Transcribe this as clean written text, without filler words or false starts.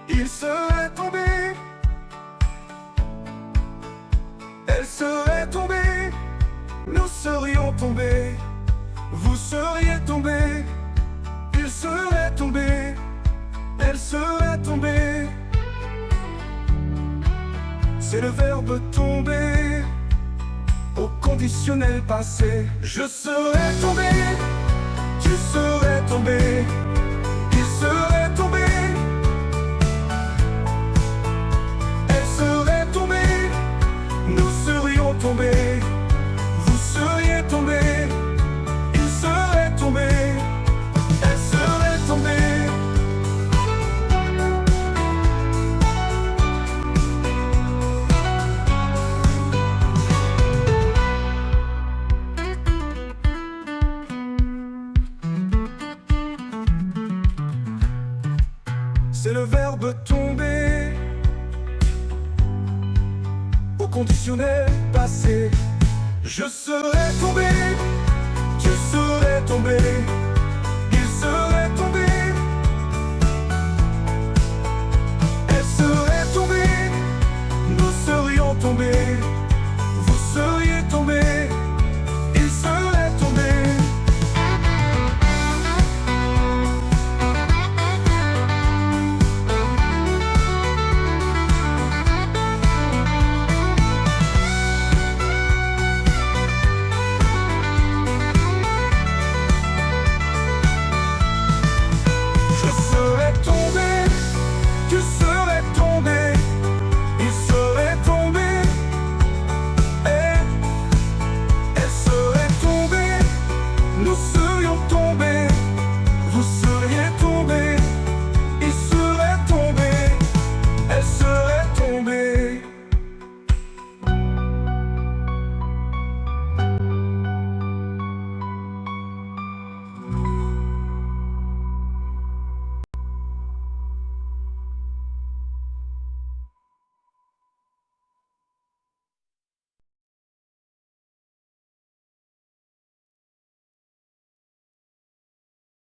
Il serait tombé, elle serait tombée, nous serions tombés, vous seriez tombés. Il serait tombé, elle serait tombée. C'est le verbe tomber au conditionnel passé. Je serais tombé, tu serais tombé, il serait tombé, elle serait tombée, nous serions tombés, vous seriez tombés. Il serait tombé, elle serait tombée. C'est le verbe tomber au conditionnel passé. Je serais tombé, tu serais tombé,